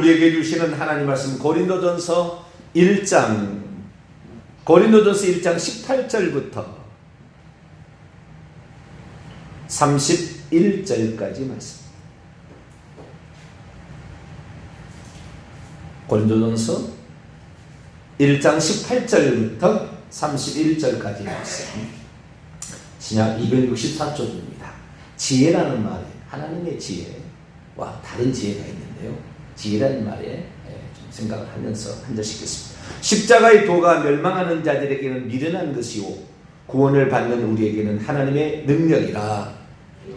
우리에게 주시는 하나님 말씀 고린도전서 1장 18절부터 31절까지 말씀. 고린도전서 1장 18절부터 31절까지 말씀. 신약 264쪽입니다. 지혜라는 말에 하나님의 지혜와 다른 지혜가 있는데요. 지혜라는 말에 좀 생각을 하면서 한 절씩 읽겠습니다. 십자가의 도가 멸망하는 자들에게는 미련한 것이요 구원을 받는 우리에게는 하나님의 능력이라.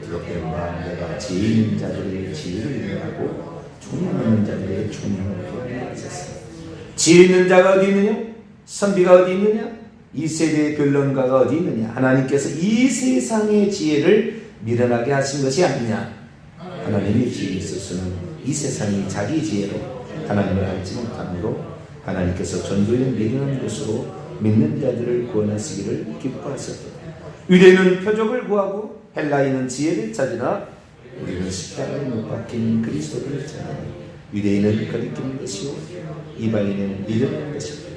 그렇게 내가 지혜 있는 자들의 지혜를 인하고 총명 있는 자들의 총명을 보여주셨습니다. 지혜 있는 자가 어디 있느냐? 선비가 어디 있느냐? 이 세대의 변론가가 어디 있느냐? 하나님께서 이 세상의 지혜를 미련하게 하신 것이 아니냐? 하나님의 지혜에 있어서는 이 세상이 자기 지혜로 하나님을 알지 못함으로 하나님께서 전도에 미련한 것으로 믿는 자들을 구원하시기를 기뻐하셨다. 유대인은 표적을 구하고 헬라인은 지혜를 찾으나 우리는 십자가에 못 박힌 그리스도를 찾으니 유대인은 거리끼는 것이요 이방인은 미련한 것이다.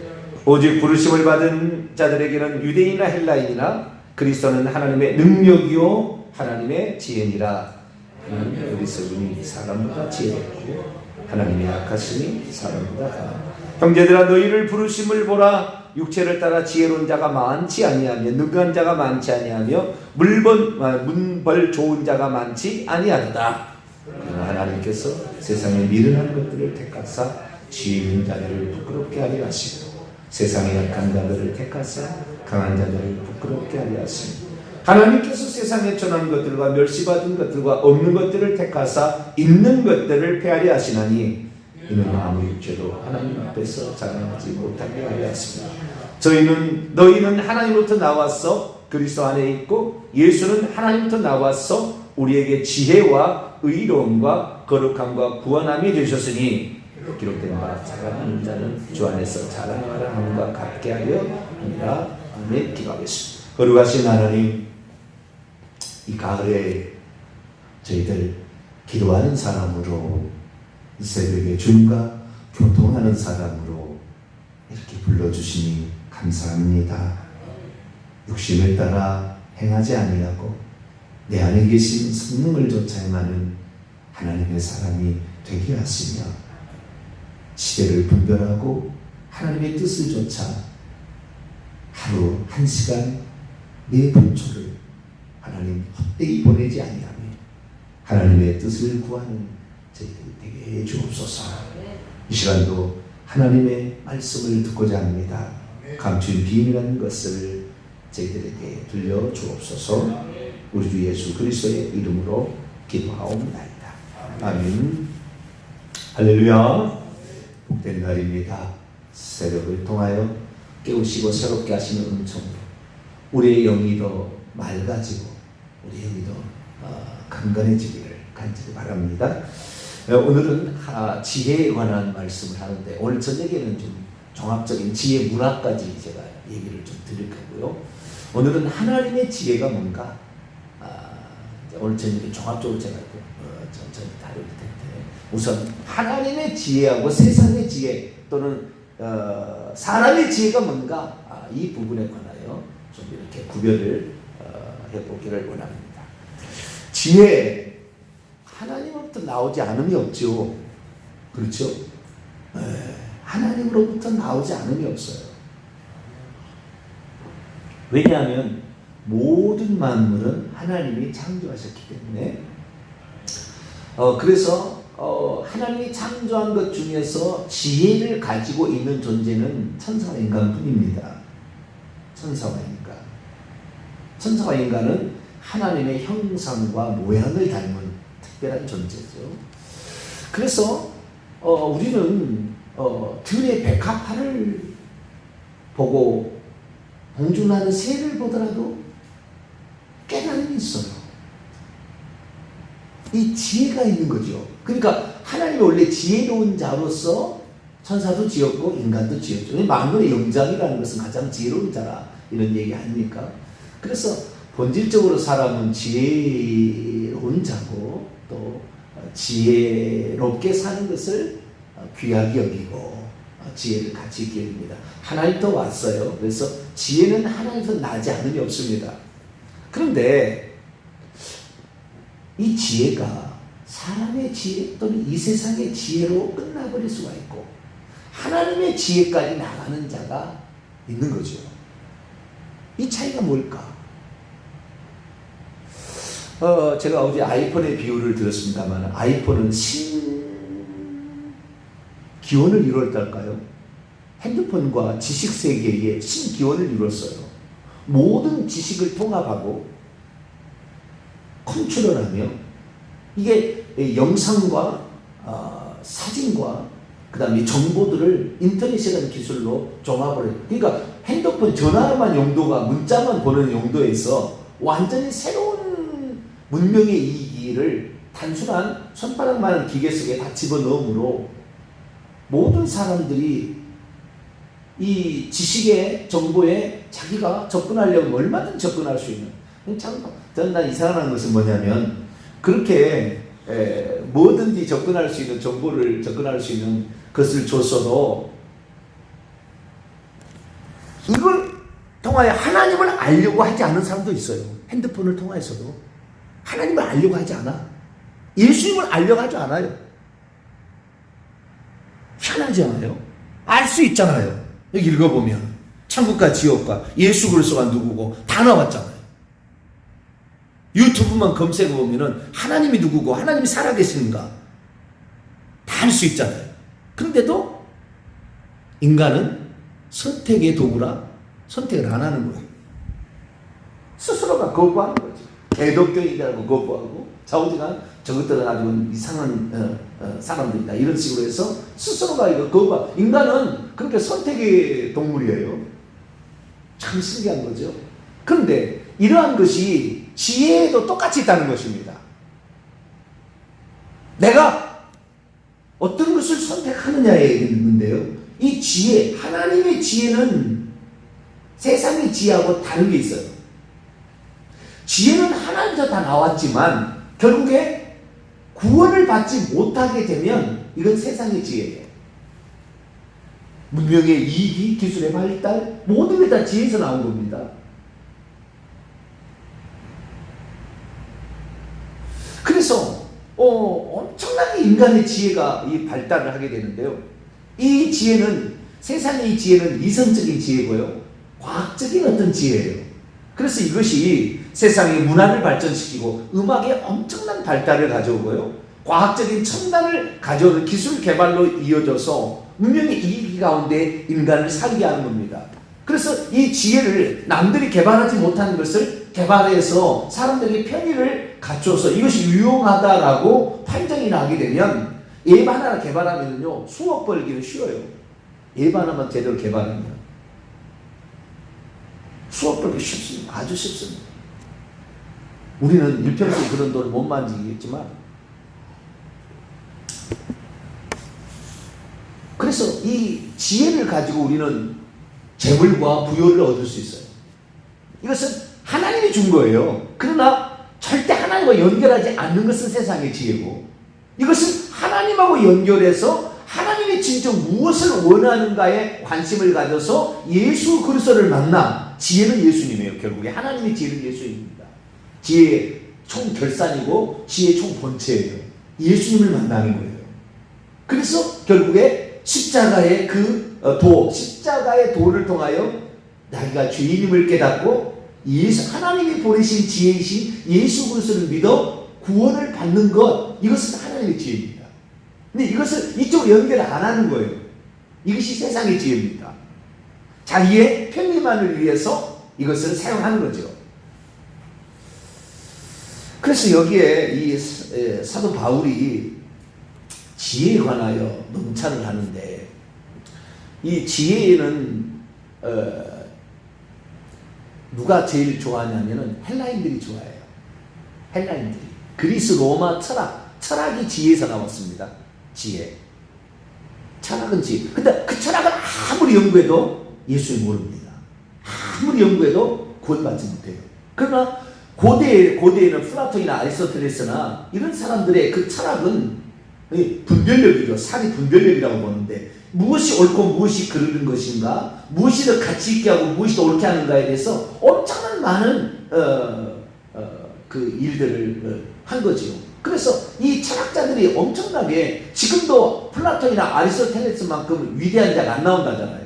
오직 부르심을 받은 자들에게는 유대인이나 헬라인이나 그리스도는 하나님의 능력이요 하나님의 지혜니라. 그리스도는 사람보다 지혜롭고 하나님의 악하심이 사람보다 강하다. 형제들아 너희를 부르심을 보라. 육체를 따라 지혜로운 자가 많지 아니하며 능한 자가 많지 아니하며 문벌 좋은 자가 많지 아니하도다. 그러나 하나님께서 세상에 미련한 것들을 택하사 지혜 있는 자들을 부끄럽게 하려 하시고 세상에 약한 자들을 택하사 강한 자들을 부끄럽게 하려 하시니 하나님께서 세상에 전한 것들과 멸시받은 것들과 없는 것들을 택하사 있는 것들을 폐하려 하시나니 이는 아무 육체도 하나님 앞에서 자랑하지 못하게 하려 하십니다. 너희는 하나님으로부터 나와서 그리스도 안에 있고 예수는 하나님부터 나와서 우리에게 지혜와 의로움과 거룩함과 구원함이 되셨으니 기록된 바 자랑하는 자는 주 안에서 자랑하라 함과 같게 하려 합니다. 아멘. 기도하겠습니다. 거룩하신 하나님, 이 가을에 저희들 기도하는 사람으로 이 새벽에 주님과 교통하는 사람으로 이렇게 불러주시니 감사합니다. 육신을 따라 행하지 아니하고 내 안에 계신 성령을 좇아 행하는 하나님의 사람이 되게 하시며 시대를 분별하고 하나님의 뜻을 좇아 하루 1시간 내 분초를 하나님 헛되이 보내지 아니하며 하나님의 뜻을 구하는 저희들 되게 해 주옵소서. 이 시간도 하나님의 말씀을 듣고자 합니다. 감춘 비밀한 것을 저희들에게 들려주옵소서. 우리 주 예수 그리스도의 이름으로 기도하옵나이다. 아멘. 할렐루야. 복된 날입니다. 새벽을 통하여 깨우시고 새롭게 하시는 은총으로 우리의 영이 더 맑아지고 우리의 영이 더 강건해지기를 간절히 바랍니다. 오늘은 지혜에 관한 말씀을 하는데 오늘 저녁에는 좀 종합적인 지혜 문화까지 제가 얘기를 좀 드릴 거고요. 오늘은 하나님의 지혜가 뭔가 오늘 저녁에 종합적으로 제가 천천히 다룰 텐데 우선 하나님의 지혜하고 세상의 지혜 또는 사람의 지혜가 뭔가 이 부분에 관하여 좀 이렇게 구별을 해보기를 원합니다. 지혜 하나님으로부터 나오지 않음이 없죠. 그렇죠? 하나님으로부터 나오지 않음이 없어요. 왜냐하면 모든 만물은 하나님이 창조하셨기 때문에 그래서 하나님이 창조한 것 중에서 지혜를 가지고 있는 존재는 천사와 인간뿐입니다. 천사와 인간. 천사와 인간은 하나님의 형상과 모양을 닮은 특별한 존재죠. 그래서 우리는 들의 백합화를 보고 공중나는 새를 보더라도 깨달음이 있어요. 이 지혜가 있는 거죠. 그러니까 하나님이 원래 지혜로운 자로서 천사도 지었고 인간도 지었죠. 만물의 영장이라는 것은 가장 지혜로운 자라 이런 얘기 아닙니까? 그래서 본질적으로 사람은 지혜로운 자고 또 지혜롭게 사는 것을 귀하게 여기고 지혜를 같이 있게 됩니다. 하나님도 왔어요. 그래서 지혜는 하나님도 나지 않음이 없습니다. 그런데 이 지혜가 사람의 지혜 또는 이 세상의 지혜로 끝나버릴 수가 있고 하나님의 지혜까지 나가는 자가 있는 거죠. 이 차이가 뭘까? 제가 어제 아이폰의 비유를 들었습니다만 아이폰은 신기원을 이뤘달까요? 핸드폰과 지식세계의 신기원을 이뤘어요. 모든 지식을 통합하고 컨트롤하며 이게 영상과 사진과 그 다음에 정보들을 인터넷이라는 기술로 종합을 해요. 그러니까 핸드폰 전화만 용도가 문자만 보는 용도에서 완전히 새로운 문명의 이기를 단순한 손바닥만한 기계 속에 다 집어넣으므로 모든 사람들이 이 지식의 정보에 자기가 접근하려면 얼마든 접근할 수 있는 참 저는 이상한 것은 뭐냐면 그렇게 뭐든지 접근할 수 있는 정보를 접근할 수 있는 것을 줬어도 이걸 통하여 하나님을 알려고 하지 않는 사람도 있어요. 핸드폰을 통해서도 하나님을 알려고 하지 않아. 예수님을 알려고 하지 않아요. 희한하지 않아요? 알 수 있잖아요. 여기 읽어보면 천국과 지옥과 예수 그리스도가 누구고 다 나왔잖아요. 유튜브만 검색해보면 하나님이 누구고 하나님이 살아계시는가 다 알 수 있잖아요. 그런데도 인간은 선택의 도구라 선택을 안 하는 거예요. 스스로가 거부하는 거죠. 개독교인이라고 거부하고 좌우지간 저것들은 아주 이상한 사람들이다 이런 식으로 해서 스스로가 이거 거부하고 인간은 그렇게 선택의 동물이에요. 참 신기한 거죠. 그런데 이러한 것이 지혜에도 똑같이 있다는 것입니다. 내가 어떤 것을 선택하느냐에 있는데요. 이 지혜, 하나님의 지혜는 세상의 지혜하고 다른 게 있어요. 지혜는 하나님에서 다 나왔지만 결국에 구원을 받지 못하게 되면 이건 세상의 지혜예요. 문명의 이기, 기술의 발달, 모든 게 다 지혜에서 나온 겁니다. 그래서 엄청나게 인간의 지혜가 이 발달을 하게 되는데요. 이 지혜는 세상의 지혜는 이성적인 지혜고요. 과학적인 어떤 지혜예요. 그래서 이것이 세상의 문화를 발전시키고 음악의 엄청난 발달을 가져오고요. 과학적인 첨단을 가져오는 기술 개발로 이어져서 문명의 이기 가운데 인간을 살게 하는 겁니다. 그래서 이 지혜를 남들이 개발하지 못하는 것을 개발해서 사람들에게 편의를 갖춰서 이것이 유용하다라고 판정이 나게 되면 앱 하나 개발하면요 수억 벌기는 쉬워요. 앱 하나만 제대로 개발하면 수억 벌기 쉽습니다. 아주 쉽습니다. 우리는 일평생 그런 돈을 못 만지겠지만 그래서 이 지혜를 가지고 우리는 재물과 부여를 얻을 수 있어요. 이것은 하나님이 준 거예요. 그러나 절대 하나님과 연결하지 않는 것은 세상의 지혜고 이것은 하나님하고 연결해서 하나님이 진짜 무엇을 원하는가에 관심을 가져서 예수 그리스도를 만나 지혜는 예수님이에요. 결국에 하나님의 지혜는 예수님입니다. 지혜의 총결산이고 지혜의 총본체예요. 예수님을 만나는 거예요. 그래서 결국에 십자가의 십자가의 도를 통하여 자기가 죄인임을 깨닫고 하나님이 보내신 지혜이신 예수 그리스도를 믿어 구원을 받는 것, 이것은 하나님의 지혜입니다. 근데 이것을 이쪽으로 연결 안 하는 거예요. 이것이 세상의 지혜입니다. 자기의 편리만을 위해서 이것을 사용하는 거죠. 그래서 여기에 이 사도 바울이 지혜에 관하여 농찬을 하는데 이 지혜에는 누가 제일 좋아하냐면은 헬라인들이 좋아해요. 헬라인들이. 그리스 로마 철학이 지혜에서 나왔습니다. 지혜. 철학은 지혜. 근데 그 철학을 아무리 연구해도 예수를 모릅니다. 아무리 연구해도 구원받지 못해요. 그러나 고대에는 플라톤이나 아리스토텔레스나 이런 사람들의 그 철학은 분별력이죠. 살이 분별력이라고 보는데, 무엇이 옳고 무엇이 그르는 것인가, 무엇이 더 가치 있게 하고 무엇이 더 옳게 하는가에 대해서 엄청난 많은 그 일들을 한 거지요. 그래서 이 철학자들이 엄청나게, 지금도 플라톤이나 아리스토텔레스만큼 위대한 자가 안 나온다잖아요.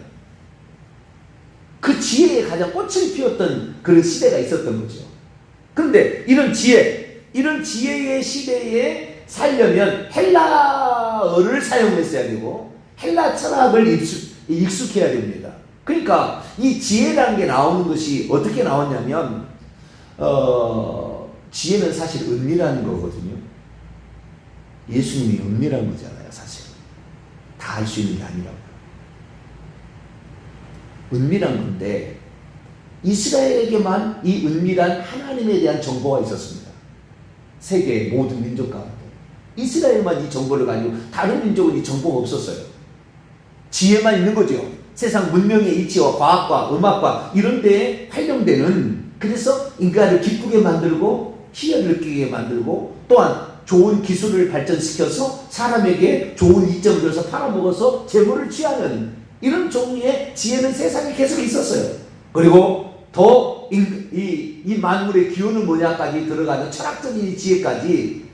그 지혜에 가장 꽃을 피웠던 그런 시대가 있었던 거죠. 그런데 이런 지혜의 시대에 살려면 헬라어를 사용했어야 되고 헬라 철학을 익숙해야 됩니다. 그러니까 이 지혜라는 게 나오는 것이 어떻게 나왔냐면, 지혜는 사실 은밀한 거거든요. 예수님이 은밀한 거잖아요. 사실 다 알 수 있는 게 아니라고. 은밀한 건데 이스라엘에게만 이 은밀한 하나님에 대한 정보가 있었습니다. 세계의 모든 민족 가운데 이스라엘만 이 정보를 가지고 다른 민족은 이 정보가 없었어요. 지혜만 있는 거죠. 세상 문명의 이치와 과학과 음악과 이런 데에 활용되는, 그래서 인간을 기쁘게 만들고 희열을 느끼게 만들고, 또한 좋은 기술을 발전시켜서 사람에게 좋은 이점을 줘서 팔아먹어서 재물을 취하는 이런 종류의 지혜는 세상에 계속 있었어요. 그리고 더 이 만물의 기운은 뭐냐까지 들어가는 철학적인 지혜까지,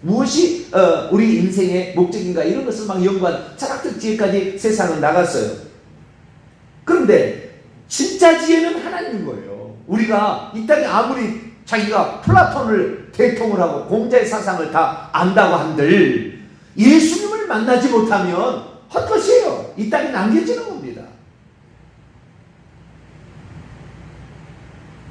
무엇이 우리 인생의 목적인가 이런 것을 막 연구한 철학적 지혜까지 세상은 나갔어요. 그런데 진짜 지혜는 하나님인 거예요. 우리가 이 땅에 아무리 자기가 플라톤을 대통을 하고 공자의 사상을 다 안다고 한들 예수님을 만나지 못하면 헛것이에요. 이 땅에 남겨지는 겁니다.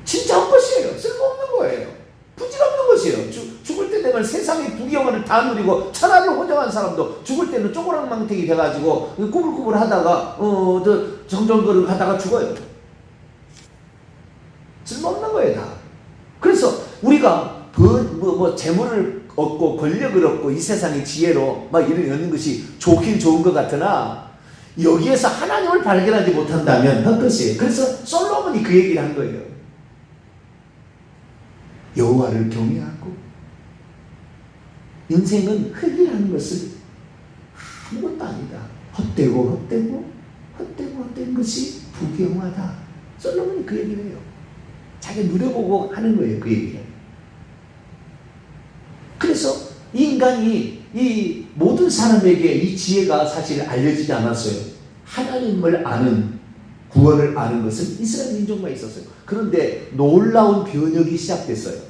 진짜 헛것이에요. 쓸모없는 거예요. 부질없는 것이에요. 죽을 때 되면 세상의 부귀영화를 다 누리고 천하를 호정한 사람도 죽을 때는 쪼그랑망태기 돼가지고 꾸불꾸불 하다가 정정거를 하다가 죽어요. 쓸모없는 거예요. 다. 그래서 우리가 재물을 얻고 권력을 얻고 이 세상의 지혜로 막 이런 것이 좋긴 좋은 것 같으나 여기에서 하나님을 발견하지 못한다면 헛것이에요. 그래서 솔로몬이 그 얘기를 한 거예요. 여호와를 경외하고 인생은 흙이라는 것을 아무것도 아니다. 헛되고 헛된 것이 부귀영화다. 솔로몬이 그 얘기를 해요. 자기가 누려보고 하는 거예요. 그 얘기를. 그래서 이 인간이 이 모든 사람에게 이 지혜가 사실 알려지지 않았어요. 하나님을 아는, 구원을 아는 것은 이스라엘 민족만 있었어요. 그런데 놀라운 변혁이 시작됐어요.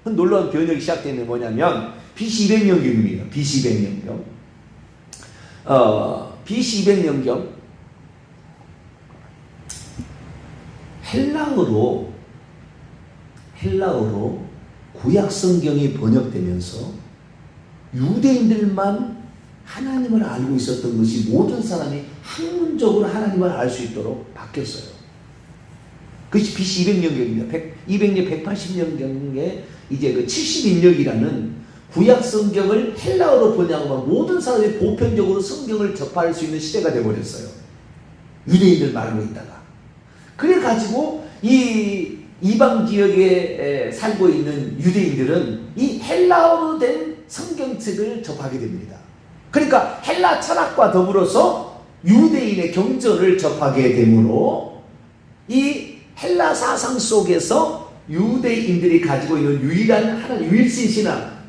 놀라운 변혁이 시작된 게 뭐냐면 BC 200년경입니다. BC 200년경. BC 200년경 헬라어로 구약 성경이 번역되면서 유대인들만 하나님을 알고 있었던 것이 모든 사람이 학문적으로 하나님을 알 수 있도록 바뀌었어요. 그것이 BC 200년경입니다. 200년, 180년경에 이제 그 70인력이라는 구약 성경을 헬라어로 번역하면 모든 사람이 보편적으로 성경을 접할 수 있는 시대가 되어버렸어요. 유대인들 말고 있다가. 그래가지고 이 이방 지역에 살고 있는 유대인들은 이 헬라어로 된 성경책을 접하게 됩니다. 그러니까 헬라 철학과 더불어서 유대인의 경전을 접하게 되므로 이 헬라 사상 속에서 유대인들이 가지고 있는 유일한 하나님, 유일신 신앙,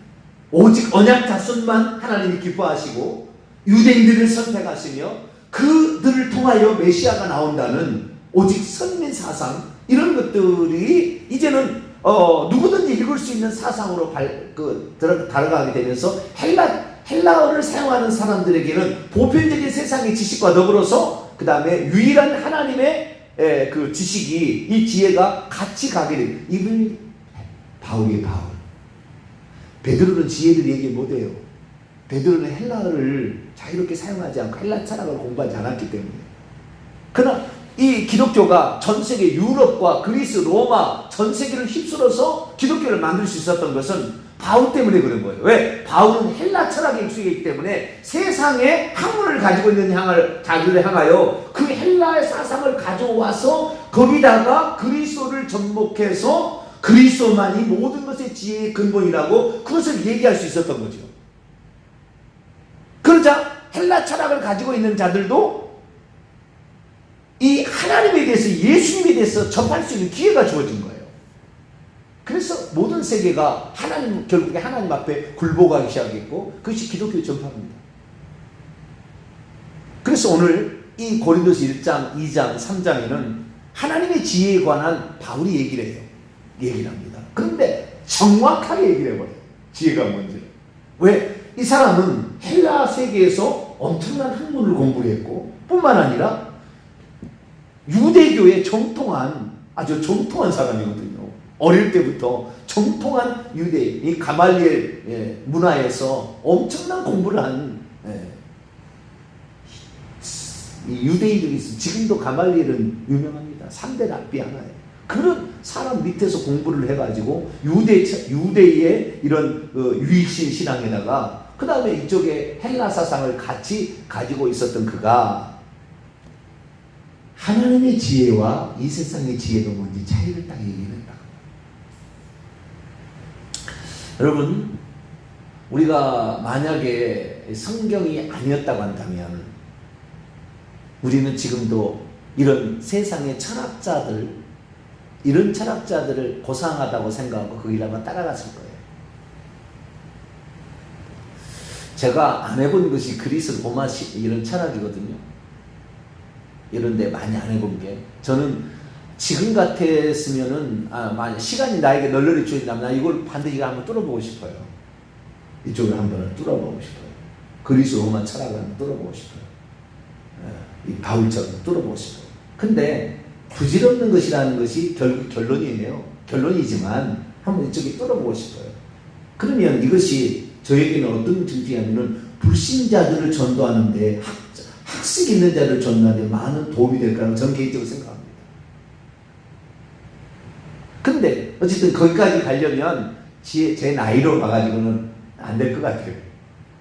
오직 언약 자손만 하나님이 기뻐하시고 유대인들을 선택하시며 그들을 통하여 메시아가 나온다는 오직 선민 사상, 이런 것들이 이제는 누구든지 읽을 수 있는 사상으로 달아가게 되면서 헬라어를 사용하는 사람들에게는 보편적인 세상의 지식과 더불어서 그 다음에 유일한 하나님의 그 지식이, 이 지혜가 같이 가게 됩니다. 이분이 바울이에요. 바울. 베드로는 지혜를 얘기 못해요. 베드로는 헬라어를 자유롭게 사용하지 않고 헬라 철학을 공부하지 않았기 때문에. 그러나 이 기독교가 전 세계 유럽과 그리스, 로마 전 세계를 휩쓸어서 기독교를 만들 수 있었던 것은 바울 때문에 그런 거예요. 왜? 바울은 헬라 철학에 익숙했기 때문에 세상에 학문을 가지고 있는 자들을 향하여 그 헬라의 사상을 가져와서 거기다가 그리스도를 접목해서 그리스도만이 모든 것의 지혜의 근본이라고 그것을 얘기할 수 있었던 거죠. 그러자 헬라 철학을 가지고 있는 자들도 이 하나님에 대해서, 예수님에 대해서 접할 수 있는 기회가 주어진 거예요. 그래서 모든 세계가 결국에 하나님 앞에 굴복하기 시작했고, 그것이 기독교의 전파입니다. 그래서 오늘 이 고린도서 1장, 2장, 3장에는 하나님의 지혜에 관한 바울이 얘기를 합니다. 그런데 정확하게 얘기를 해버려요. 지혜가 뭔지. 왜? 이 사람은 헬라 세계에서 엄청난 학문을 공부했고, 뿐만 아니라 유대교의 아주 정통한 사람이거든요. 어릴 때부터 정통한 이 가말리엘 문화에서 엄청난 공부를 한 이 유대인들이 있어요. 지금도 가말리엘은 유명합니다. 3대 랍비 하나예요. 그런 사람 밑에서 공부를 해가지고 유대의 이런 유익신 신앙에다가 그 다음에 이쪽에 헬라 사상을 같이 가지고 있었던 그가 하나님의 지혜와 이 세상의 지혜가 뭔지 차이를 딱 얘기했다. 여러분, 우리가 만약에 성경이 아니었다고 한다면 우리는 지금도 이런 세상의 이런 철학자들을 고상하다고 생각하고 그 길 아마 따라갔을 거예요. 제가 안 해본 것이 그리스 로마 이런 철학이거든요. 이런데 많이 안 해본 게, 저는 지금 같았으면은 만약 시간이 나에게 널널히 주어진다면 나 이걸 반드시 한번 뚫어보고 싶어요. 이쪽을 한번 뚫어보고 싶어요. 그리스 로마 철학을 한번 뚫어보고 싶어요. 이 바울처럼 뚫어보고 싶어요. 근데 부질없는 것이라는 것이 결국 결론이지만 한번 이쪽에 뚫어보고 싶어요. 그러면 이것이 저에게는 어떤 증지냐면은 불신자들을 전도하는데 학식 있는 자를 전도하는데 많은 도움이 될 거라고 저는 개인적으로 생각합니다. 근데 어쨌든 거기까지 가려면 제 나이로 봐가지고는 안 될 것 같아요.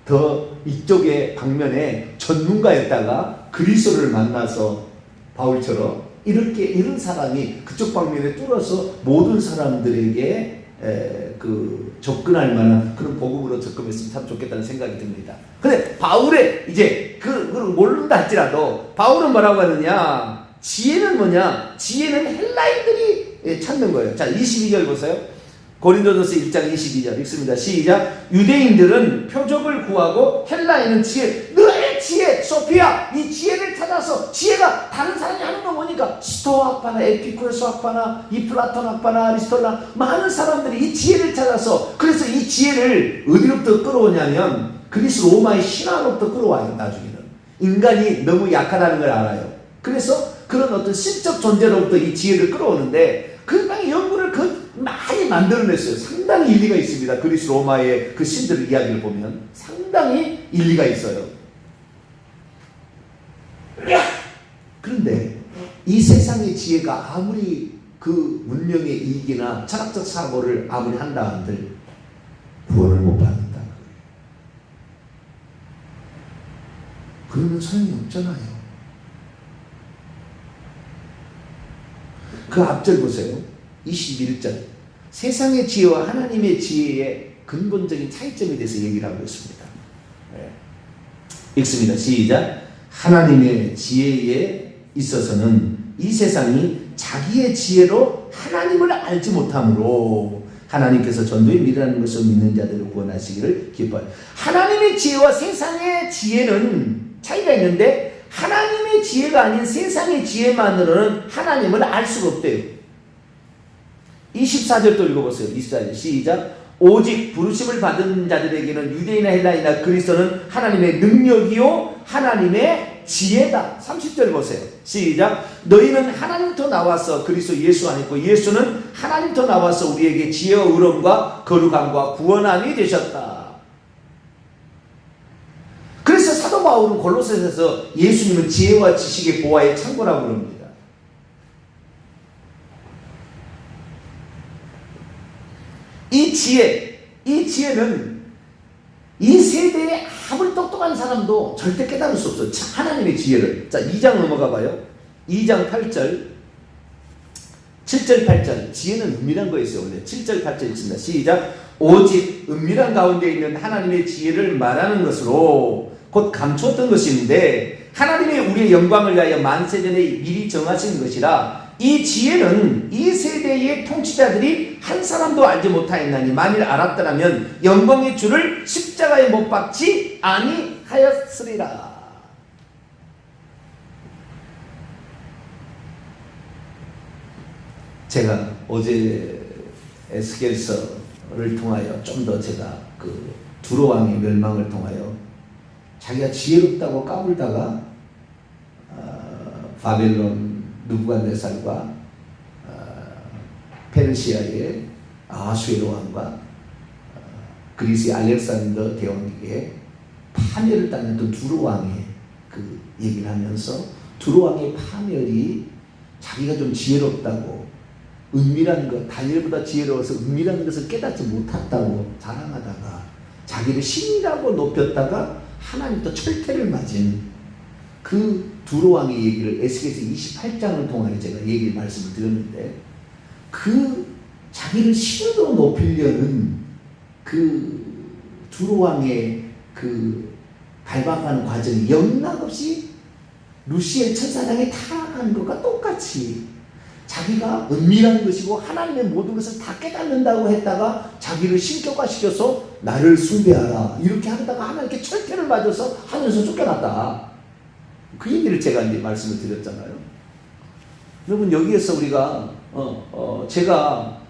더 이쪽의 방면에 전문가였다가 그리스도를 만나서 바울처럼 이런 사람이 그쪽 방면에 뚫어서 모든 사람들에게 접근할 만한 그런 복음으로 접근했으면 참 좋겠다는 생각이 듭니다. 근데 바울의 이제 그걸 모른다 할지라도 바울은 뭐라고 하느냐? 지혜는 뭐냐? 지혜는 헬라인들이 찾는 거예요. 자, 22절 보세요. 고린도전서 1장 22절 읽습니다. 시작. 유대인들은 표적을 구하고 헬라인은 지혜, 너의 지혜, 소피아, 이 지혜를 찾아서, 지혜가 다른 사람이 하는 거 뭐니까? 스토아 학파나 에피쿠레스 학파나 이 플라톤 학파나 아리스토텔라, 많은 사람들이 이 지혜를 찾아서, 그래서 이 지혜를 어디로부터 끌어오냐면 그리스 로마의 신화로부터 끌어와요. 나중에는 인간이 너무 약하다는 걸 알아요. 그래서 그런 어떤 신적 존재로부터 이 지혜를 끌어오는데, 그 방에 연구를 많이 만들어냈어요. 상당히 일리가 있습니다. 그리스 로마의 그 신들의 이야기를 보면 상당히 일리가 있어요. 그런데 이 세상의 지혜가 아무리 그 문명의 이익이나 철학적 사고를 아무리 한다 한들 구원을 못 받는다. 그러면 소용이 없잖아요. 그 앞절 보세요. 21절. 세상의 지혜와 하나님의 지혜의 근본적인 차이점에 대해서 얘기를 하고 있습니다. 읽습니다. 시작. 하나님의 지혜에 있어서는 이 세상이 자기의 지혜로 하나님을 알지 못하므로 하나님께서 전도에 미련한 것을 믿는 자들을 구원하시기를 기뻐요. 하나님의 지혜와 세상의 지혜는 차이가 있는데, 하나님의 지혜가 아닌 세상의 지혜만으로는 하나님을 알 수가 없대요. 24절도 읽어보세요. 24절 시작. 오직 부르심을 받은 자들에게는 유대인이나 헬라이나 그리스도는 하나님의 능력이요 하나님의 지혜다. 30절 보세요. 시작. 너희는 하나님부터 나와서 그리스도 예수 안에 있고 예수는 하나님부터 나와서 우리에게 지혜와 의로움과 거룩함과 구원함이 되셨다. 그래서 사도 바울은 골로새서에서 예수님은 지혜와 지식의 보화의 창고라고 그럽니다. 이 지혜는 이 세대에 아무리 똑똑한 사람도 절대 깨달을 수 없어요. 하나님의 지혜를. 자, 2장 넘어가 봐요. 2장 8절 7절 8절 지혜는 은밀한 거였어요. 원래 7절 8절 있습니다. 시작. 오직 은밀한 가운데 있는 하나님의 지혜를 말하는 것으로 곧 감추었던 것인데 하나님이 우리의 영광을 위하여 만세전에 미리 정하신 것이라 이 지혜는 이 세대의 통치자들이 한 사람도 알지 못하였나니 만일 알았더라면 영광의 주를 십자가에 못 박지 아니하였으리라. 제가 어제 에스겔서를 통하여 좀 더 제가 그 두로 왕의 멸망을 통하여 자기가 지혜롭다고 까불다가 바벨론 느부갓네살과 페르시아의 아수에로 왕과 그리스의 알렉산더 대왕에게 파멸을 당했던 두로 왕의 그 얘기를 하면서 두로 왕의 파멸이 자기가 좀 지혜롭다고 은밀한 것, 다니엘보다 지혜로워서 은밀한 것을 깨닫지 못했다고 자랑하다가 자기를 신이라고 높였다가 하나님부터 철퇴를 맞은 그 두로 왕의 얘기를 에스겔서 28장을 통하여 제가 말씀을 드렸는데 그 자기를 신으로 높이려는 그 두로 왕의 그 밟아가는 과정이 영락없이 루시엘 천사장에 타락하는 것과 똑같이 자기가 은밀한 것이고 하나님의 모든 것을 다 깨닫는다고 했다가 자기를 신격화시켜서 나를 숭배하라 이렇게 하다가 하나님께 철퇴를 맞아서 하늘에서 쫓겨났다. 그 얘기를 제가 이제 말씀을 드렸잖아요. 여러분 여기에서 우리가 제가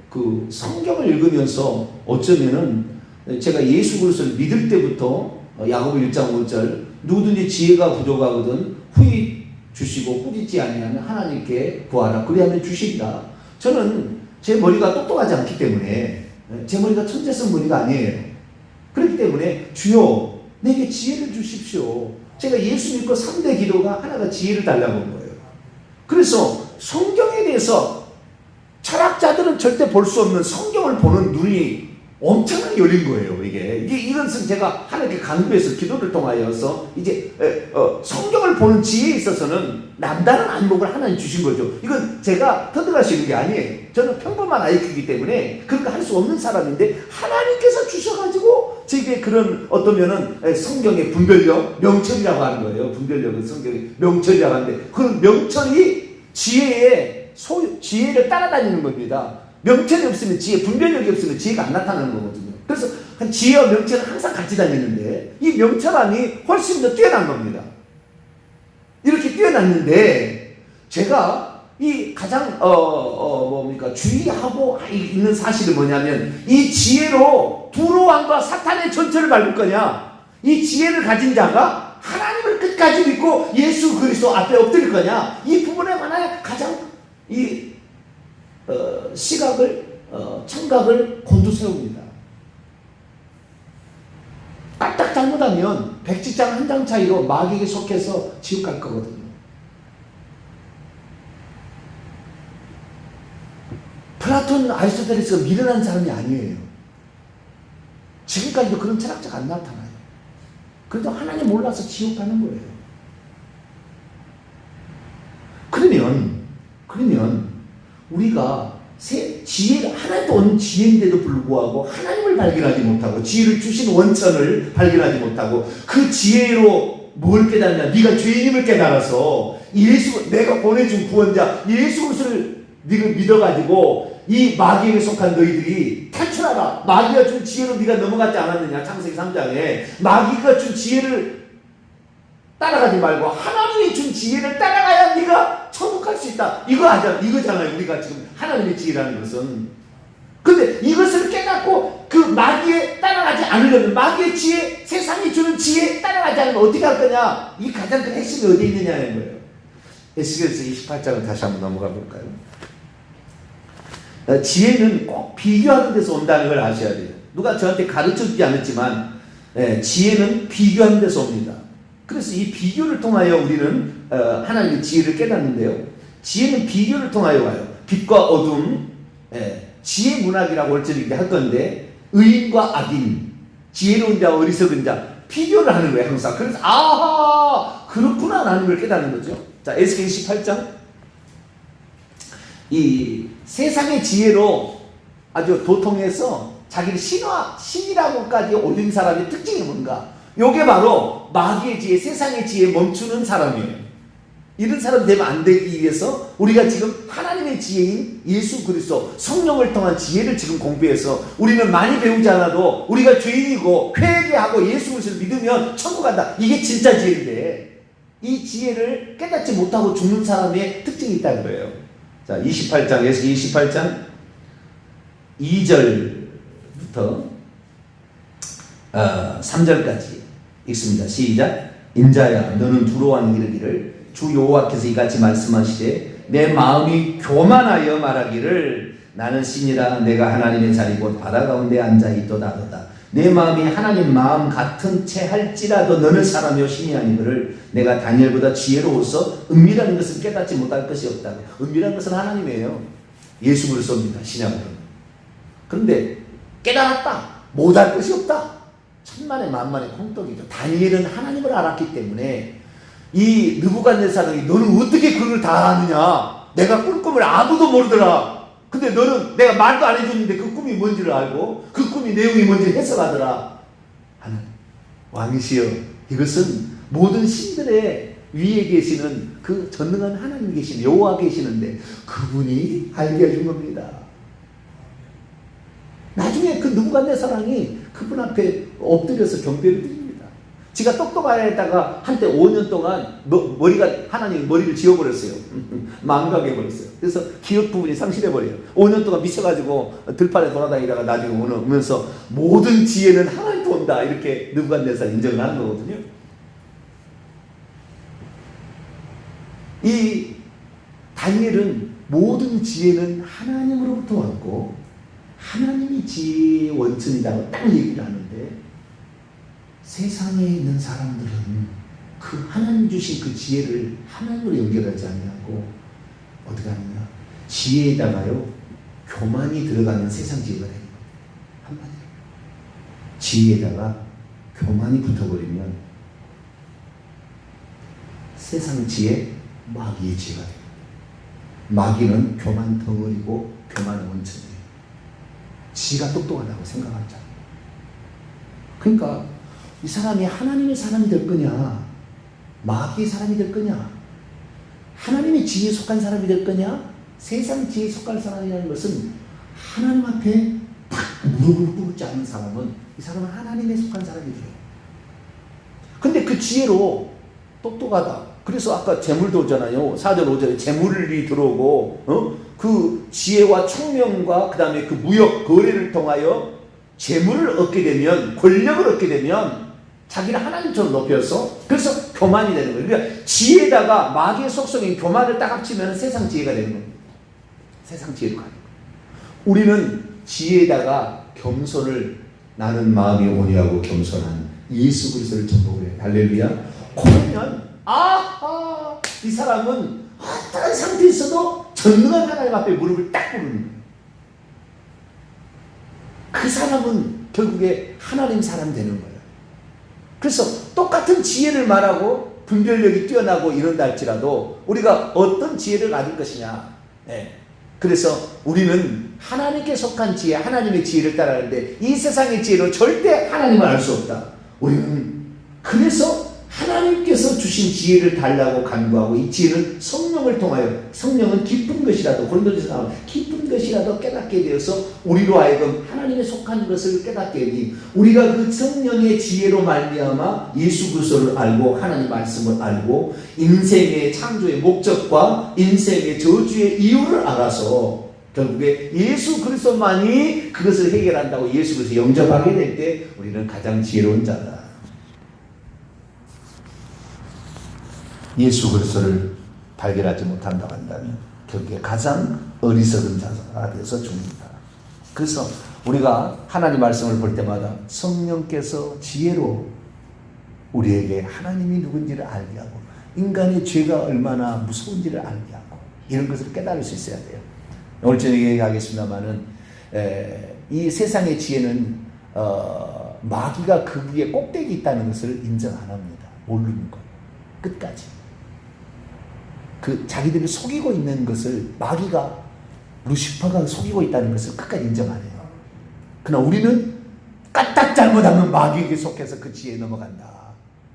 그 성경을 읽으면서 어쩌면은 제가 예수 그리스도를 믿을 때부터 야고보 1장 5절 누구든지 지혜가 부족하거든 후히 주시고 꾸짖지 아니하면 하나님께 구하라 그리하면 주시리라. 저는 제 머리가 똑똑하지 않기 때문에 제 머리가 천재성 머리가 아니에요. 그렇기 때문에 주여 내게 지혜를 주십시오. 제가 예수 믿고 3대 기도가 하나가 지혜를 달라고 한 거예요. 그래서 성경에 대해서 철학자들은 절대 볼 수 없는 성경을 보는 눈이 엄청나게 열린 거예요. 이것은 제가 하나님께 간구해서 기도를 통하여서 이제 성경을 보는 지혜에 있어서는 남다른 안목을 하나님 주신 거죠. 이건 제가 터득할 수 있는 게 아니에요. 저는 평범한 IQ이기 때문에 그렇게 할 수 없는 사람인데 하나님께서 주셔가지고 제게 그런 어떠면은 성경의 분별력, 명철이라고 하는 거예요. 분별력은 성경의 명철이라고 하는데 그 명철이 지혜를 따라다니는 겁니다. 명철이 없으면 지혜, 분별력이 없으면 지혜가 안 나타나는 거거든요. 그래서 지혜와 명철은 항상 같이 다니는데 이 명철함이 훨씬 더 뛰어난 겁니다. 이렇게 뛰어났는데 제가 이 가장 주의하고 있는 사실은 뭐냐면 이 지혜로 두로 왕과 사탄의 전철을 밟을 거냐, 이 지혜를 가진 자가 하나님을 끝까지 믿고 예수 그리스도 앞에 엎드릴 거냐, 이 부분에 관하여 가장 시각을 청각을 곤두세웁니다. 까딱 잘못하면 백지장 한 장 차이로 마귀에게 속해서 지옥 갈 거거든요. 플라톤, 아리스토텔레스가 미련한 사람이 아니에요. 지금까지도 그런 철학자가 안 나타나요. 그래도 하나님 몰라서 지옥 가는 거예요. 그러면 우리가 지혜를 하나님도 온 지혜인데도 불구하고 하나님을 발견하지 못하고 지혜를 주신 원천을 발견하지 못하고 그 지혜로 뭘 깨닫냐? 네가 죄인임을 깨달아서 내가 보내준 구원자 예수 그리스도를 네가 믿어가지고 이 마귀에게 속한 너희들이 탈출하라. 마귀가 준 지혜로 네가 넘어가지 않았느냐? 창세기 3장에 마귀가 준 지혜를 따라가지 말고 하나님이 준 지혜를 따라가야 네가 천국 갈 수 있다. 이거잖아요. 우리가 지금 하나님의 지혜라는 것은. 근데 이것을 깨닫고 그 마귀에 따라가지 않으려면 마귀의 지혜, 세상이 주는 지혜에 따라가지 않으면 어떻게 할 거냐? 이 가장 큰 핵심이 어디에 있느냐는 거예요. 에스겔서 28장을 다시 한번 넘어가 볼까요? 지혜는 꼭 비교하는 데서 온다는 걸 아셔야 돼요. 누가 저한테 가르쳐주지 않았지만 지혜는 비교하는 데서 옵니다. 그래서 이 비교를 통하여 우리는 하나님의 지혜를 깨닫는데요. 지혜는 비교를 통하여 와요. 빛과 어둠, 지혜 문학이라고 얼핏 할 건데 의인과 악인, 지혜로운 자와 어리석은 자 비교를 하는 거예요. 항상. 그래서 아하 그렇구나 라는 걸 깨닫는 거죠. 자, 에스겔 28장 이 세상의 지혜로 아주 도통해서 자기를 신이라고까지 올린 사람의 특징이 뭔가? 요게 바로 마귀의 지혜, 세상의 지혜에 멈추는 사람이에요. 이런 사람 되면 안 되기 위해서 우리가 지금 하나님의 지혜인 예수 그리스도 성령을 통한 지혜를 지금 공부해서 우리는 많이 배우지 않아도 우리가 죄인이고 회개하고 예수 그리스도를 믿으면 천국 간다. 이게 진짜 지혜인데 이 지혜를 깨닫지 못하고 죽는 사람의 특징이 있다는 거예요. 자, 28장, 에스겔 28장 2절부터 3절까지 읽습니다. 시작. 인자야, 너는 두려워하는 이르기를 주 여호와께서 이같이 말씀하시되 내 마음이 교만하여 말하기를 나는 신이라 내가 하나님의 자리 곧 바다 가운데 앉아 있도다도다. 내 마음이 하나님 마음 같은 채 할지라도 너는 사람이요 신이 아니거를 내가 다니엘보다 지혜로워서 은밀한 것을 깨닫지 못할 것이 없다고. 은밀한 것은 하나님이에요. 예수 그리스도입니다. 신약으로는. 그런데 깨달았다. 못할 것이 없다. 천만의 만만의 콩떡이죠. 다니엘은 하나님을 알았기 때문에 이 느부갓네살이 너는 어떻게 그걸 다 아느냐? 내가 꾼 꿈을 아무도 모르더라. 근데 너는 내가 말도 안 해줬는데 그 꿈이 뭔지를 알고 그 꿈이 내용이 뭔지 해석하더라. 하나님, 왕이시여, 이것은 모든 신들의 위에 계시는 그 전능한 하나님 계신 여호와 계시는데 그분이 알게 해준 겁니다. 나중에 그 느부갓네살이 그분 앞에 엎드려서 경배를 드립니다. 지가 똑똑하다가 한때 5년 동안 하나님 머리를 지워버렸어요. 망각해버렸어요. 그래서 기억 부분이 상실해버려요. 5년 동안 미쳐가지고 들판에 돌아다니다가 나중에 오면서 모든 지혜는 하나님께 온다. 이렇게 느부갓네살 인정을 하는 거거든요. 이 다니엘은 모든 지혜는 하나님으로부터 왔고 하나님이 지혜의 원천이라고 딱 얘기를 하는데 세상에 있는 사람들은 그 하나님 주신 그 지혜를 하나님으로 연결하지 아니하고 어떻게 하느냐, 지혜에다가요 교만이 들어가는 세상 지혜가 되는 거예요. 한마디로 지혜에다가 교만이 붙어버리면 세상 지혜, 마귀의 지혜가 돼요. 마귀는 교만 덩어리고 교만의 원천이에요. 지가 똑똑하다고 생각하는 자. 그러니까 이 사람이 하나님의 사람이 될 거냐, 마귀의 사람이 될 거냐, 하나님의 지혜에 속한 사람이 될 거냐, 세상 지혜에 속한 사람이라는 것은 하나님 앞에 탁 무릎을 꿇지 않는 사람은 이 사람은 하나님에 속한 사람이 돼요. 근데 그 지혜로 똑똑하다. 그래서 아까 재물도 오잖아요. 4절 5절에 재물이 들어오고 그 지혜와 총명과 그 다음에 그 무역 거래를 통하여 재물을 얻게 되면, 권력을 얻게 되면 자기를 하나님처럼 높여서 그래서 교만이 되는 거예요. 그러니까 지혜에다가 마귀의 속성인 교만을 딱 합치면 세상 지혜가 되는 겁니다. 세상 지혜로 가는 거예요. 우리는 지혜에다가 겸손을, 나는 마음이 온유하고 겸손한 예수 그리스도를 전복을 해요. 할렐루야. 그러면 아하, 이 사람은 어떠한 상태에 있어도 전능한 하나님 앞에 무릎을 딱 꿇는 거예요. 그 사람은 결국에 하나님 사람 되는 거예요. 그래서 똑같은 지혜를 말하고 분별력이 뛰어나고 이런다 할지라도 우리가 어떤 지혜를 가질 것이냐. 그래서 우리는 하나님께 속한 지혜, 하나님의 지혜를 따라하는데 이 세상의 지혜로 절대 하나님을 알 수 없다. 우리는 그래서 하나님께서 주신 지혜를 달라고 간구하고 이 지혜는 성령을 통하여, 성령은 깊은 것이라도, 고린도전서 나오는 깊은 것이라도 깨닫게 되어서 우리로 하여금 하나님에 속한 것을 깨닫게 되니 우리가 그 성령의 지혜로 말미암아 예수 그리스도를 알고 하나님 말씀을 알고 인생의 창조의 목적과 인생의 저주의 이유를 알아서 결국에 예수 그리스도만이 그것을 해결한다고 예수 그리스도 영접하게 될 때 우리는 가장 지혜로운 자다. 예수 그리스도를 발견하지 못한다고 한다면 결국에 가장 어리석은 자가 되어서 죽는다. 그래서 우리가 하나님 말씀을 볼 때마다 성령께서 지혜로 우리에게 하나님이 누군지를 알게 하고 인간의 죄가 얼마나 무서운지를 알게 하고 이런 것을 깨달을 수 있어야 돼요. 오늘 저녁에 얘기하겠습니다마는 이 세상의 지혜는 마귀가 그 위에 꼭대기 있다는 것을 인정 안 합니다. 모르는 거예요. 끝까지. 그 자기들이 속이고 있는 것을 마귀가, 루시퍼가 속이고 있다는 것을 끝까지 인정 안 해요. 그러나 우리는 까딱 잘못하면 마귀에게 속해서 그 지혜에 넘어간다.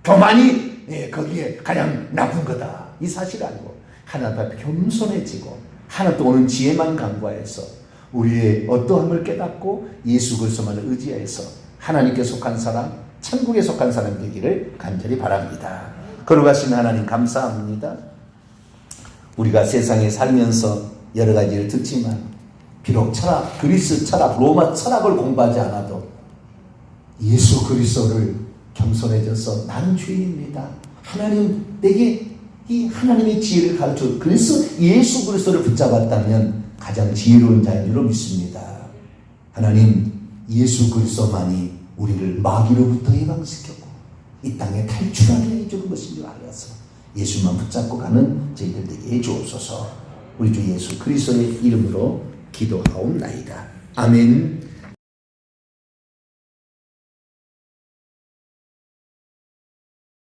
교만이 거기에 가장 나쁜 거다. 이 사실을 알고 하나님 앞에 겸손해지고 하나님 오는 지혜만 간구하여서 우리의 어떠함을 깨닫고 예수 그리스도만을 의지하여서 하나님께 속한 사람, 천국에 속한 사람 되기를 간절히 바랍니다. 거룩하신 하나님 감사합니다. 우리가 세상에 살면서 여러 가지를 듣지만 비록 철학, 그리스 철학, 로마 철학을 공부하지 않아도 예수 그리스도를 겸손해져서 나는 죄인입니다. 하나님 내게 이 하나님의 지혜를 가르쳐 그래서 예수 그리스도를 붙잡았다면 가장 지혜로운 자인 줄로 믿습니다. 하나님 예수 그리스도만이 우리를 마귀로부터 해방시켰고 이 땅에 탈출하게 해주는 것인 줄 알아서 예수만 붙잡고 가는 저희들 되게 해주옵소서. 우리 주 예수 그리스도의 이름으로 기도하옵나이다. 아멘.